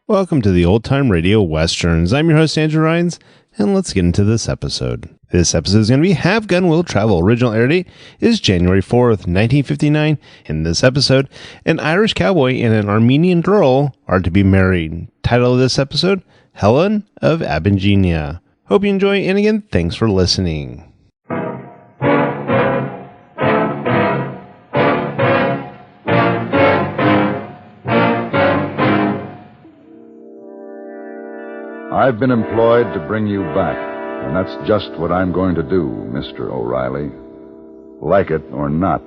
Welcome to the Old Time Radio Westerns. I'm your host, Andrew Rhynes, and let's get into this episode. This episode is going to be Have Gun Will Travel. Original air date is January 4th, 1959. In this episode, an Irish cowboy and an Armenian girl are to be married. Title of this episode, Helen of Abajinian. Hope you enjoy, and again, thanks for listening. I've been employed to bring you back, and that's just what I'm going to do, Mr. O'Reilly. Like it or not.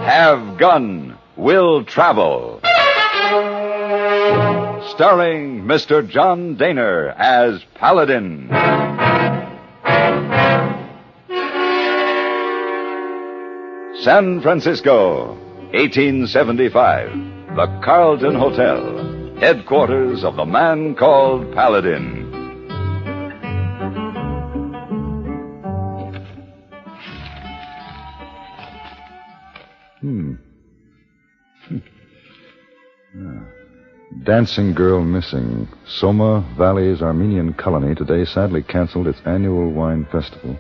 Have Gun Will Travel. Starring Mr. John Dehner as Paladin. San Francisco, 1875. The Carlton Hotel, headquarters of the man called Paladin. Dancing girl missing. Soma Valley's Armenian colony today sadly canceled its annual wine festival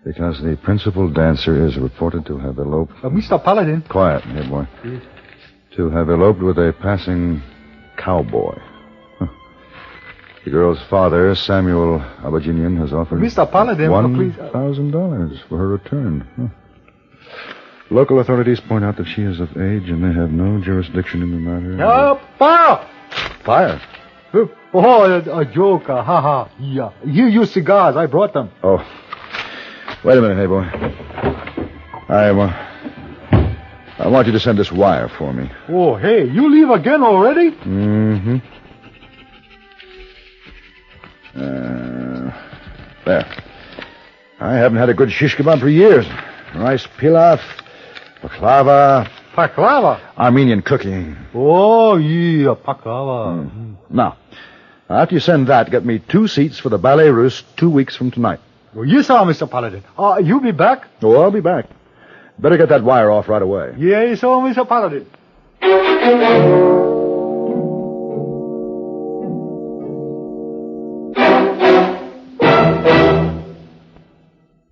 because the principal dancer is reported to have eloped... Mr. Paladin. Quiet, Heyboy. Yes. To have eloped with a passing cowboy. The girl's father, Samuel Abajinian, has offered... Mr. Paladin, please... $1,000 for her return. Local authorities point out that she is of age and they have no jurisdiction in the matter. Fire! Fire? A joke. Ha. Yeah. You use cigars. I brought them. Oh. Wait a minute, hey boy. I want you to send this wire for me. Oh, hey, you leave again already? Mm-hmm. There. I haven't had a good shish kebab for years. Rice pilaf, baklava. Baklava? Armenian cooking. Oh, yeah, baklava. Now, after you send that, get me 2 seats for the Ballet Russe 2 weeks from tonight. Well, yes, sir, Mr. Paladin. You be back? Oh, I'll be back. Better get that wire off right away. Yes, sir, Mr. Paladin.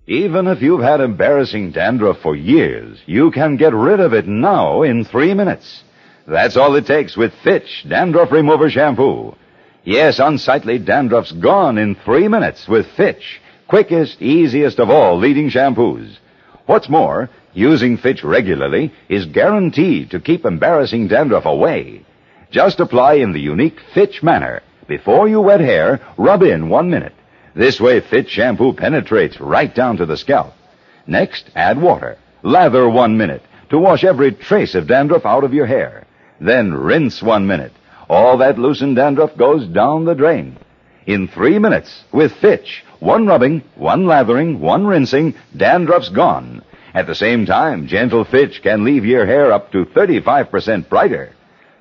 Even if you've had embarrassing dandruff for years, you can get rid of it now in 3 minutes. That's all it takes with Fitch Dandruff Remover Shampoo. Yes, unsightly dandruff's gone in 3 minutes with Fitch. Quickest, easiest of all leading shampoos. What's more, using Fitch regularly is guaranteed to keep embarrassing dandruff away. Just apply in the unique Fitch manner. Before you wet hair, rub in 1 minute. This way, Fitch shampoo penetrates right down to the scalp. Next, add water. Lather 1 minute to wash every trace of dandruff out of your hair. Then rinse 1 minute. All that loosened dandruff goes down the drain. In 3 minutes, with Fitch, 1 rubbing, 1 lathering, 1 rinsing, dandruff's gone. At the same time, gentle Fitch can leave your hair up to 35% brighter.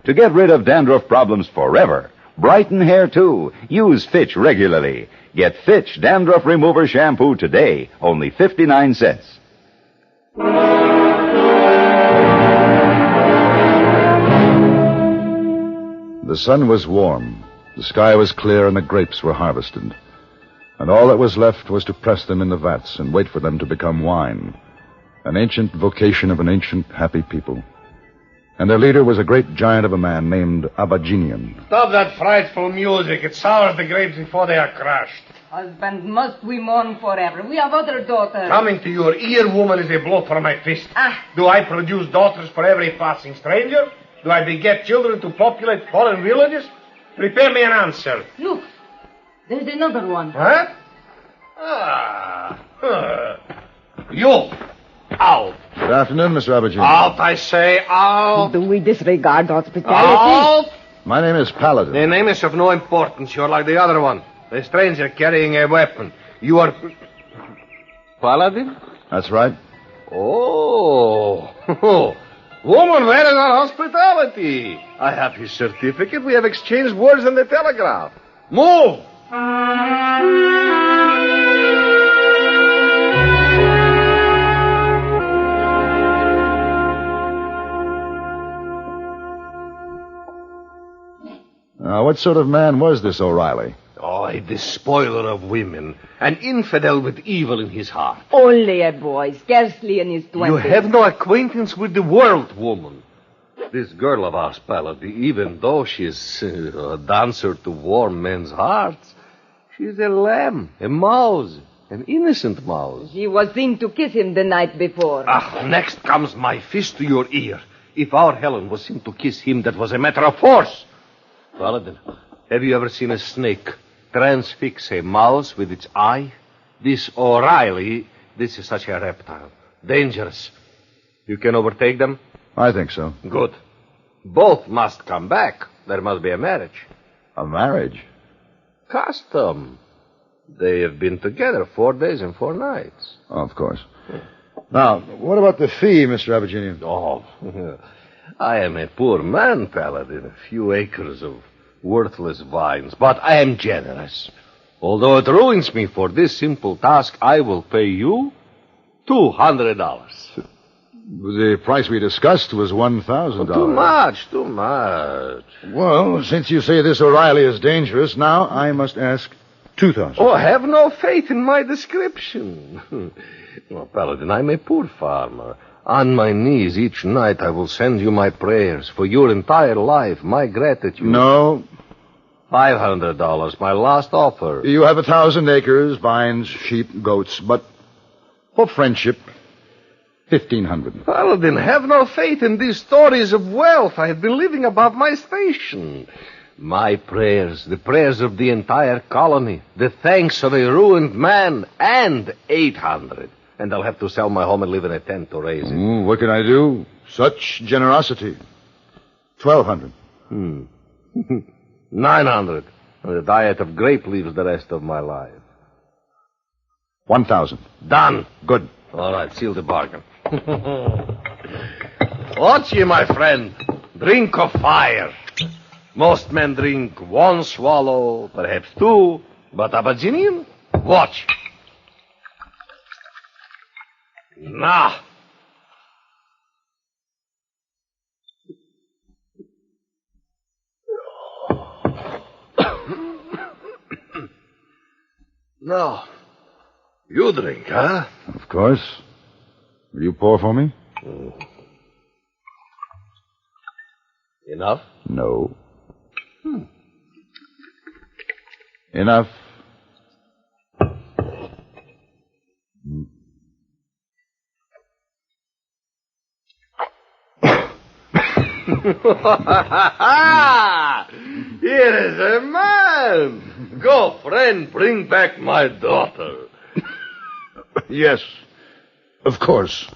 To get rid of dandruff problems forever, brighten hair too, use Fitch regularly. Get Fitch Dandruff Remover Shampoo today, only 59 cents. The sun was warm, the sky was clear, and the grapes were harvested. And all that was left was to press them in the vats and wait for them to become wine. An ancient vocation of an ancient, happy people. And their leader was a great giant of a man named Abajinian. Stop that frightful music. It sours the grapes before they are crushed. Husband, must we mourn forever? We have other daughters. Coming to your ear, woman, is a blow for my fist. Do I produce daughters for every passing stranger? Do I beget children to populate foreign villages? Prepare me an answer. Look, there's another one. Huh? You, out. Good afternoon, Mr. Abajinian. Out, I say, out. Do we disregard hospitality? Out. My name is Paladin. The name is of no importance. You're like the other one. The stranger carrying a weapon. You are... Paladin? That's right. Oh. Woman, where is our hospitality? I have his certificate. We have exchanged words on the telegraph. Move! Now, what sort of man was this O'Reilly? Oh, a despoiler of women. An infidel with evil in his heart. Only a boy, scarcely in his 20s. You have no acquaintance with the world, woman. This girl of ours, Paladin, even though she's a dancer to warm men's hearts, she's a lamb, a mouse, an innocent mouse. She was seen to kiss him the night before. Next comes my fist to your ear. If our Helen was seen to kiss him, that was a matter of force. Paladin, have you ever seen a snake transfix a mouse with its eye? This O'Reilly, this is such a reptile. Dangerous. You can overtake them? I think so. Good. Both must come back. There must be a marriage. A marriage? Custom. They have been together 4 days and 4 nights. Oh, of course. Now, what about the fee, Mr. Abajinian? Oh, I am a poor man, Paladin. A few acres of worthless vines. But I am generous. Although it ruins me for this simple task, I will pay you $200. The price we discussed was $1,000. Too much. Well, since you say this O'Reilly is dangerous, now I must ask $2,000. Oh, have no faith in my description. Well, Paladin, I'm a poor farmer. On my knees each night I will send you my prayers for your entire life, my gratitude. No. $500, my last offer. You have 1,000 acres, vines, sheep, goats, but for friendship, 1,500. Paladin, have no faith in these stories of wealth. I have been living above my station. My prayers, the prayers of the entire colony, the thanks of a ruined man, and 800. And I'll have to sell my home and live in a tent to raise it. What can I do? Such generosity. 1,200. 900. And a diet of grape leaves the rest of my life. 1,000. Done. Good. All right, seal the bargain. Watch ye, my friend. Drink of fire. Most men drink 1 swallow, perhaps 2. But Abajinian, watch. Now. Now, you drink, huh? Of course. Will you pour for me? Enough? No. Enough. Here is a man. Go, friend, bring back my daughter. Yes, of course.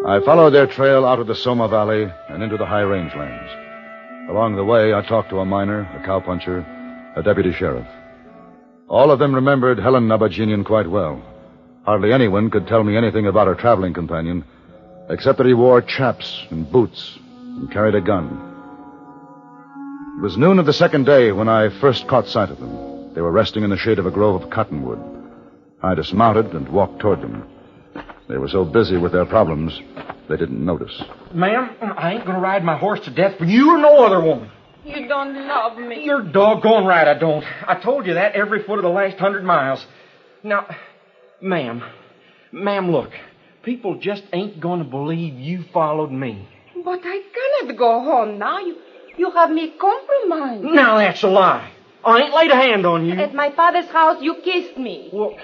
I followed their trail out of the Soma Valley and into the high rangelands. Along the way, I talked to a miner, a cowpuncher, a deputy sheriff. All of them remembered Helen Abajinian quite well. Hardly anyone could tell me anything about her traveling companion, except that he wore chaps and boots and carried a gun. It was noon of the second day when I first caught sight of them. They were resting in the shade of a grove of cottonwood. I dismounted and walked toward them. They were so busy with their problems, they didn't notice. Ma'am, I ain't gonna ride my horse to death for you or no other woman. You don't love me. You're doggone right I don't. I told you that every foot of the last 100 miles. Now, ma'am, look. People just ain't gonna believe you followed me. But I cannot go home now. You have me compromised. Now that's a lie. I ain't laid a hand on you. At my father's house, you kissed me. Well,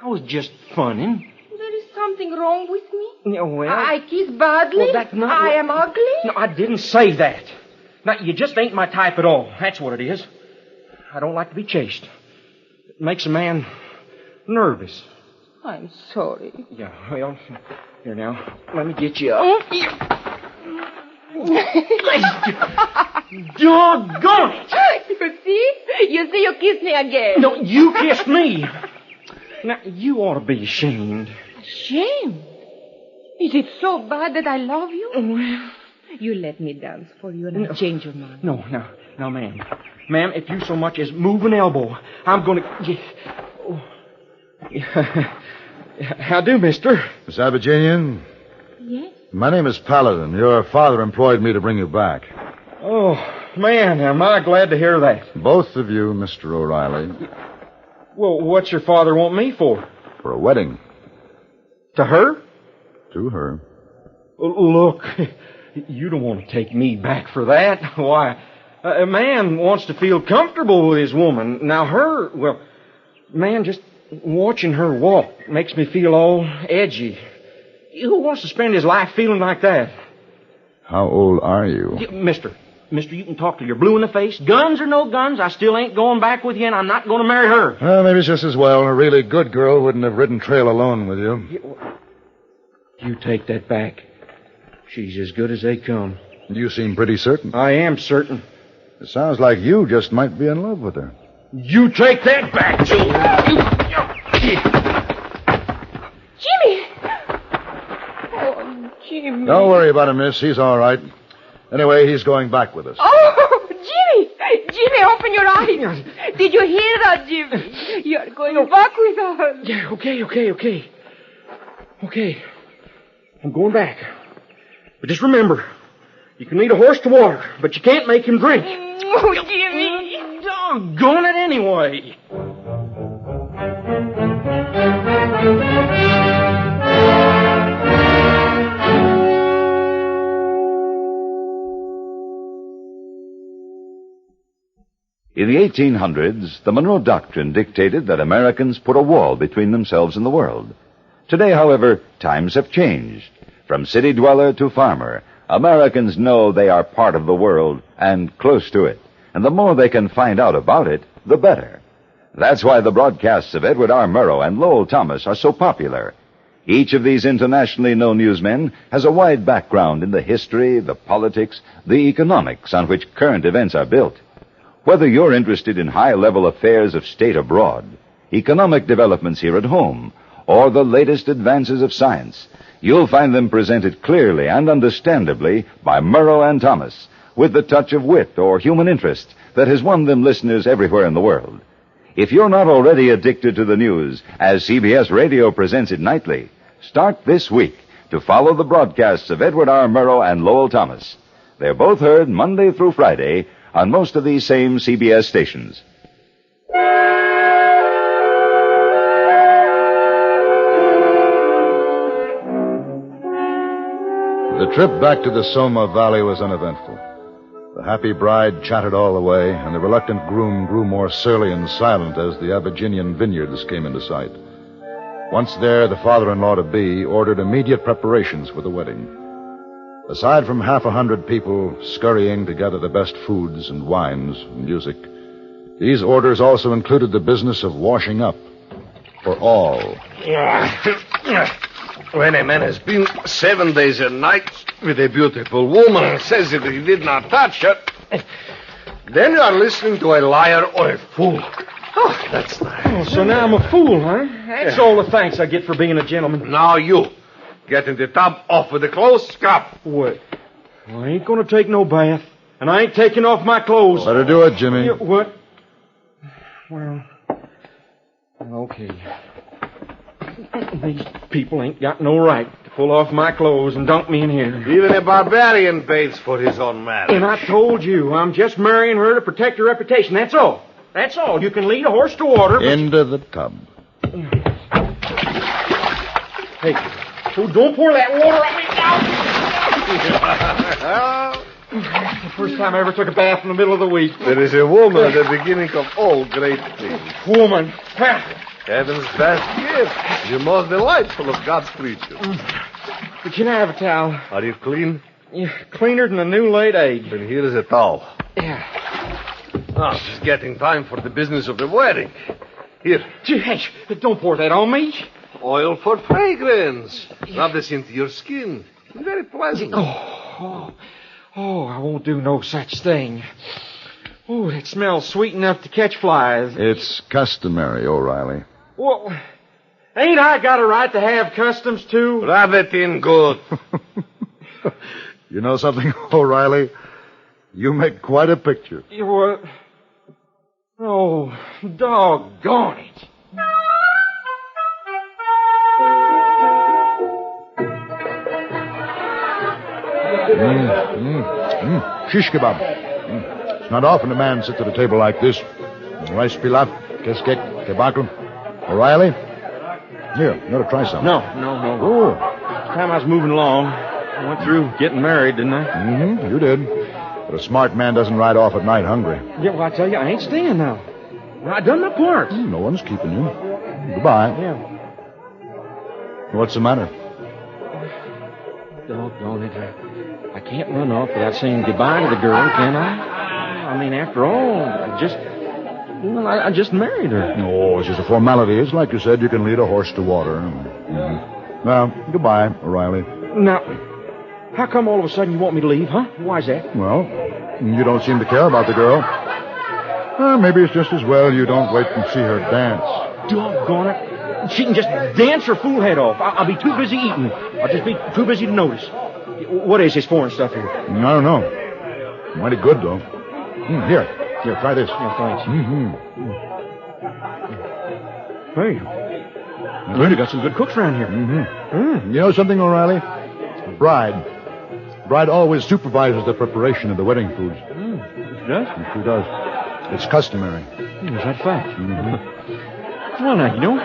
I was just funning. There is something wrong with me? Yeah, well... I kiss badly? Well, that's not... I am ugly? No, I didn't say that. Now, you just ain't my type at all. That's what it is. I don't like to be chased. It makes a man nervous. I'm sorry. Yeah, well, here now. Let me get you up. Doggone it! You see, you kissed me again. No, you kissed me. Now, you ought to be ashamed. Ashamed? Is it so bad that I love you? Well, you let me dance for you and I'll change your mind. No, ma'am. Ma'am, if you so much as move an elbow, I'm going to... How do, mister? Miss Abajinian? Yes? My name is Paladin. Your father employed me to bring you back. Oh, man, am I glad to hear that. Both of you, Mr. O'Reilly. Well, what's your father want me for? For a wedding. To her? To her. Look, you don't want to take me back for that. Why, a man wants to feel comfortable with his woman. Now, her, well, man, just watching her walk makes me feel all edgy. Who wants to spend his life feeling like that? How old are you? Mister, you can talk till you're blue in the face. Guns or no guns, I still ain't going back with you, and I'm not going to marry her. Well, maybe it's just as well. A really good girl wouldn't have ridden trail alone with you. You take that back. She's as good as they come. You seem pretty certain. I am certain. It sounds like you just might be in love with her. You take that back, Joe. Jimmy! Oh, Jimmy. Don't worry about him, miss. He's all right. Anyway, he's going back with us. Oh, Jimmy! Jimmy, open your eyes. Did you hear that, Jimmy? You're going back with us. Yeah, okay. I'm going back. But just remember, you can lead a horse to water, but you can't make him drink. Oh, Jimmy! Doggone it anyway. In the 1800s, the Monroe Doctrine dictated that Americans put a wall between themselves and the world. Today, however, times have changed. From city dweller to farmer, Americans know they are part of the world and close to it. And the more they can find out about it, the better. That's why the broadcasts of Edward R. Murrow and Lowell Thomas are so popular. Each of these internationally known newsmen has a wide background in the history, the politics, the economics on which current events are built. Whether you're interested in high-level affairs of state abroad, economic developments here at home, or the latest advances of science, you'll find them presented clearly and understandably by Murrow and Thomas, with the touch of wit or human interest that has won them listeners everywhere in the world. If you're not already addicted to the news, as CBS Radio presents it nightly, start this week to follow the broadcasts of Edward R. Murrow and Lowell Thomas. They're both heard Monday through Friday on most of these same CBS stations. The trip back to the Soma Valley was uneventful. The happy bride chatted all the way, and the reluctant groom grew more surly and silent as the Abajinian vineyards came into sight. Once there, the father-in-law-to-be ordered immediate preparations for the wedding. Aside from 100 people scurrying to gather the best foods and wines and music, these orders also included the business of washing up for all. When a man has been 7 days and nights with a beautiful woman and says that he did not touch her, then you are listening to a liar or a fool. Oh, that's nice. Oh, so now I'm a fool, huh? That's all the thanks I get for being a gentleman. Now you. Get in the tub, off with the clothes, scrap. What? Well, I ain't going to take no bath, and I ain't taking off my clothes. Better do it, Jimmy. What? Well, okay. These people ain't got no right to pull off my clothes and dunk me in here. Even a barbarian pays for his own marriage. And I told you, I'm just marrying her to protect her reputation. That's all. That's all. You can lead a horse to water. Into the tub. Hey, oh, don't pour that water on me now. It's the first time I ever took a bath in the middle of the week. There is a woman at the beginning of all great things. Woman. Heaven's best gift. The most delightful of God's creatures. But can I have a towel? Are you clean? Yeah, cleaner than a new laid egg. Then here is a towel. Yeah. Now, it's getting time for the business of the wedding. Here. Gee, hey, don't pour that on me. Oil for fragrance. Rub this into your skin. It's very pleasant. Oh, I won't do no such thing. Oh, it smells sweet enough to catch flies. It's customary, O'Reilly. Well, ain't I got a right to have customs, too? Rub it in good. You know something, O'Reilly? You make quite a picture. You what? Oh, doggone it. Shish kebab. It's not often a man sits at a table like this. Rice pilaf, keskek, kebakl. O'Reilly? Here, you ought to try some. No. Oh. Time I was moving along, I went through getting married, didn't I? Mm-hmm, you did. But a smart man doesn't ride off at night hungry. Yeah, well, I tell you, I ain't staying now. I done my part. No one's keeping you. Goodbye. Yeah. What's the matter? Doggone it. I can't run off without saying goodbye to the girl, can I? I mean, after all, I just married her. No, it's just a formality. It's like you said, you can lead a horse to water. Mm-hmm. Well, goodbye, O'Reilly. Now, how come all of a sudden you want me to leave, huh? Why's that? Well, you don't seem to care about the girl. Maybe it's just as well you don't wait and see her dance. Doggone it. She can just dance her fool head off. I'll be too busy eating. I'll just be too busy to notice. What is this foreign stuff here? I don't know. Mighty good, though. Here, try this. Yeah, thanks. Mm-hmm. Hey, you got some good cooks around here. Mm-hmm. You know something, O'Reilly? The bride always supervises the preparation of the wedding foods. She does? She does. It's customary. Is that fact? Mm-hmm. Well, now, you know,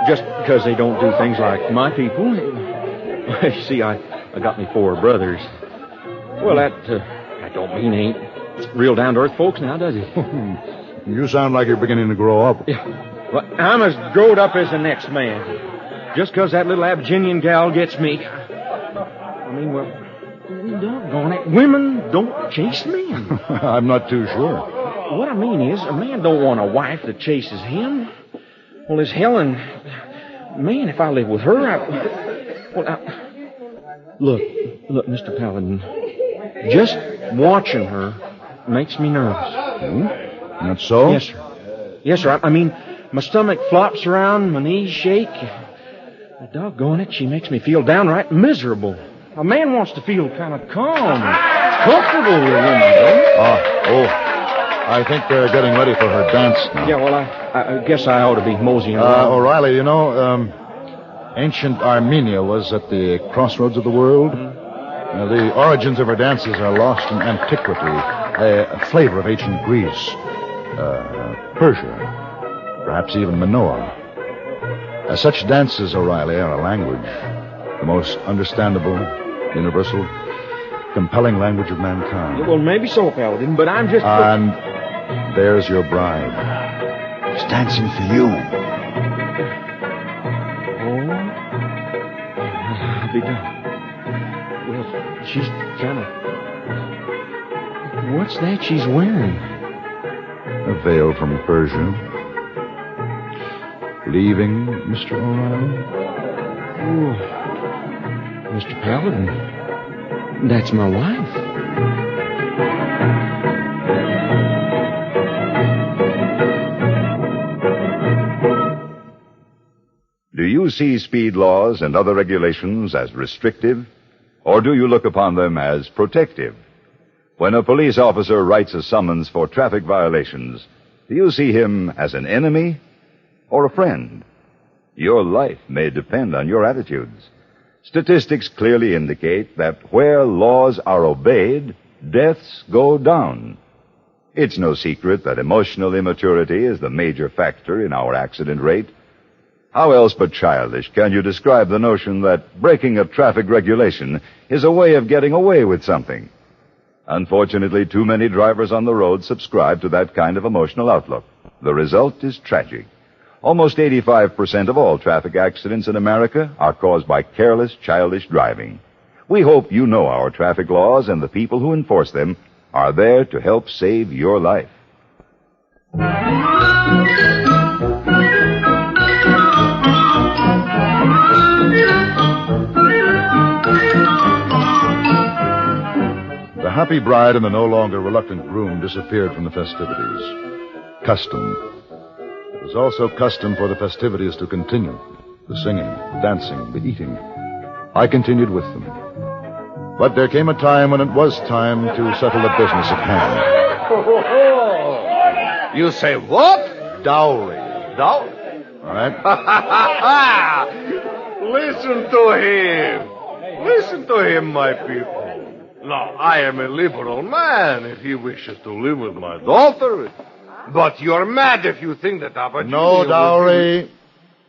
just because they don't do things like my people. You see, I got me 4 brothers. Well, that don't mean they ain't real down-to-earth folks now, does it? You sound like you're beginning to grow up. Yeah. Well, I'm as growed up as the next man. Just because that little Abajinian gal gets me. I mean, well, doggone it. Women don't chase men. I'm not too sure. What I mean is, a man don't want a wife that chases him. Well, as Helen... Man, if I live with her, Look, Mr. Paladin. Just watching her makes me nervous. Not so? Yes, sir. I mean, my stomach flops around, my knees shake. Doggone it, she makes me feel downright miserable. A man wants to feel kind of calm, comfortable with a woman, don't he? I think they're getting ready for her dance now. Yeah, well, I guess I ought to be moseying around. O'Reilly, you know, ancient Armenia was at the crossroads of the world. The origins of her dances are lost in antiquity, a flavor of ancient Greece, Persia, perhaps even Minoa. Such dances, O'Reilly, are a language, the most understandable, universal, compelling language of mankind. Well, maybe so, Paladin, but I'm just... And there's your bride. She's dancing for you. I'll be done. Well, she's kind of... What's that she's wearing? A veil from Persia. Leaving, Mr. O'Reilly? Oh, Mr. Paladin, that's my wife. Do you see speed laws and other regulations as restrictive, or do you look upon them as protective? When a police officer writes a summons for traffic violations, do you see him as an enemy or a friend? Your life may depend on your attitudes. Statistics clearly indicate that where laws are obeyed, deaths go down. It's no secret that emotional immaturity is the major factor in our accident rate. How else but childish can you describe the notion that breaking a traffic regulation is a way of getting away with something? Unfortunately, too many drivers on the road subscribe to that kind of emotional outlook. The result is tragic. Almost 85% of all traffic accidents in America are caused by careless, childish driving. We hope you know our traffic laws and the people who enforce them are there to help save your life. The happy bride and the no longer reluctant groom disappeared from the festivities. Custom. It was also custom for the festivities to continue. The singing, the dancing, the eating. I continued with them. But there came a time when it was time to settle the business at hand. You say what? Dowry. Dowry? All right. Listen to him. Listen to him, my people. Now, I am a liberal man if he wishes to live with my daughter. But you're mad if you think that Abajinian... No dowry,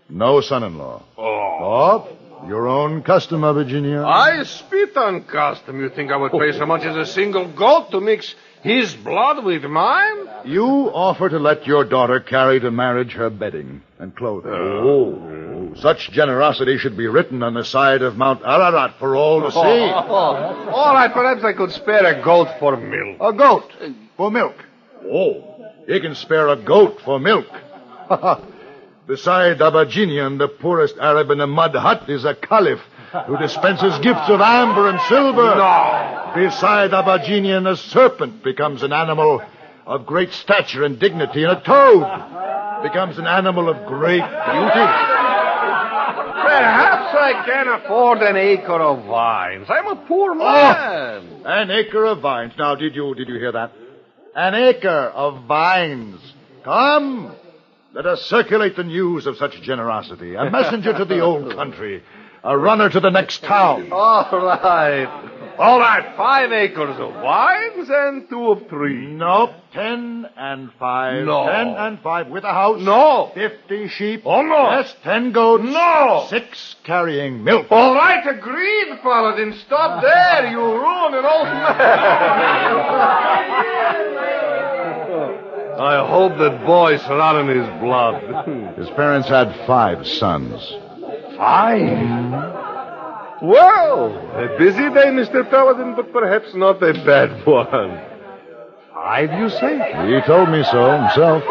no son-in-law. Oh. Your own custom, Abajinian. I spit on custom. You think I would pay so much as a single goat to mix his blood with mine? You offer to let your daughter carry to marriage her bedding and clothing. Oh. Such generosity should be written on the side of Mount Ararat for all to see. All right, perhaps I could spare a goat for milk. A goat for milk. Oh, he can spare a goat for milk. Beside Abajinian, the poorest Arab in a mud hut is a caliph who dispenses gifts of amber and silver. No. Beside Abajinian, a serpent becomes an animal of great stature and dignity, and a toad becomes an animal of great beauty. Perhaps I can afford an acre of vines. I'm a poor man. An acre of vines. Now, did you hear that? An acre of vines. Come. Let us circulate the news of such generosity. A messenger to the old country. A runner to the next town. All right. 5 acres of vines and 2 of trees. Nope. 10 and 5. No. 10 and 5 with a house. No. 50 sheep. Oh, no. Yes, 10 goats. No. 6 carrying milk. All right, agreed, Paladin. Stop there. You ruin an old man. I hope that boy's running his blood. His parents had 5 sons. 5? Well, a busy day, Mr. Paladin, but perhaps not a bad one. 5, you say? He told me so himself.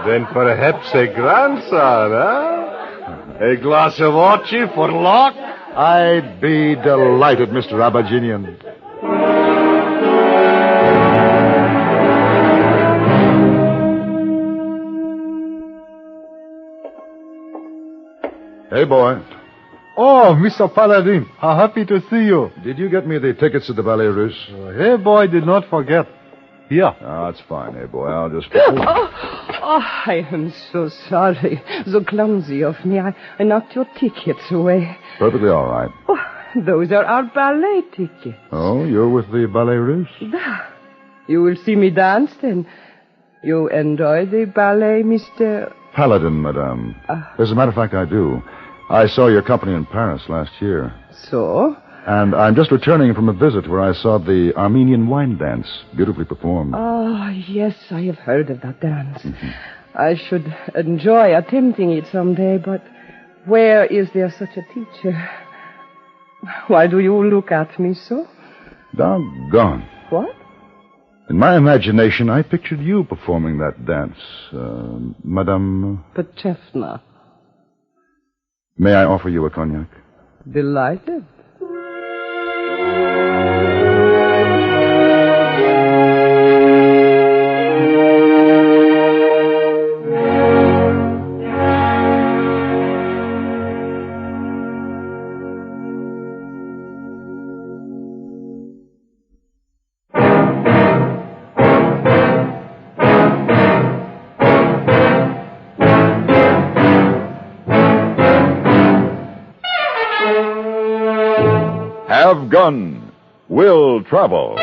Then perhaps a grandson, huh? A glass of ochi for luck? I'd be delighted, Mr. Abajinian. Hey, boy. Oh, Mr. Paladin, how happy to see you. Did you get me the tickets to the Ballet Russe? Heyboy did not forget. Here. Oh, that's fine, hey, boy. I'll just... Oh, I am so sorry. So clumsy of me. I knocked your tickets away. Perfectly all right. Oh, those are our ballet tickets. Oh, you're with the Ballet Russe? You will see me dance, then. You enjoy the ballet, Mr... Paladin, madame. As a matter of fact, I do. I saw your company in Paris last year. So? And I'm just returning from a visit where I saw the Armenian wine dance, beautifully performed. Oh, yes, I have heard of that dance. Mm-hmm. I should enjoy attempting it someday, but where is there such a teacher? Why do you look at me so? Doggone. What? In my imagination, I pictured you performing that dance, Madame... Petchevna. May I offer you a cognac? Delighted. Have Gun, Will Travel.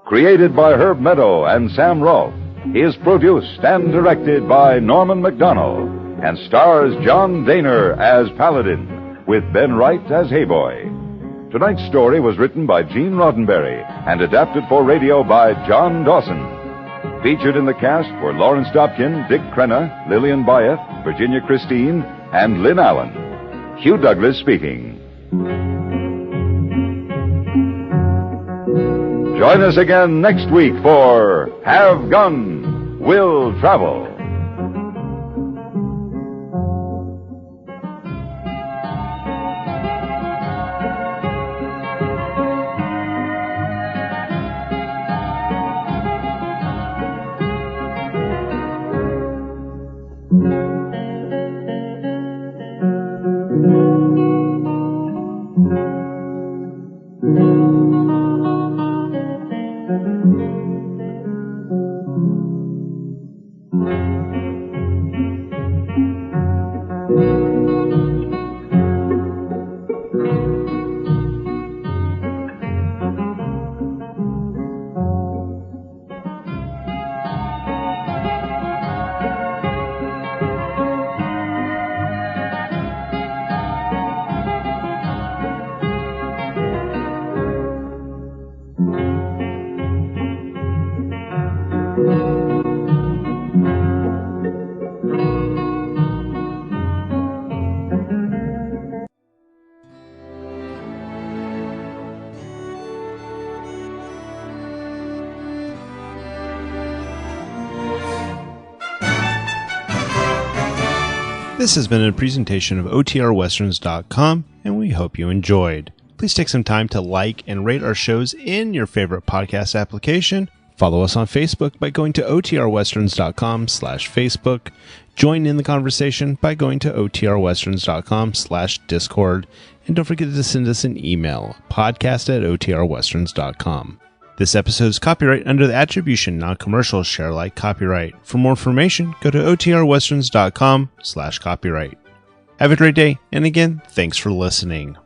Created by Herb Meadow and Sam Rolfe, is produced and directed by Norman MacDonnell, and stars John Dehner as Paladin, with Ben Wright as Heyboy. Tonight's story was written by Gene Roddenberry and adapted for radio by John Dawson. Featured in the cast were Lawrence Dobkin, Dick Crenna, Lillian Buyeff, Virginia Christine, and Lynn Allen. Hugh Douglas speaking. Join us again next week for Have Gun, Will Travel. This has been a presentation of OTRWesterns.com, and we hope you enjoyed. Please take some time to like and rate our shows in your favorite podcast application. Follow us on Facebook by going to OTRWesterns.com/Facebook. Join in the conversation by going to OTRWesterns.com/Discord. And don't forget to send us an email, podcast@OTRWesterns.com. This episode is copyright under the attribution, non-commercial, share alike copyright. For more information, go to OTRWesterns.com/copyright. Have a great day, and again, thanks for listening.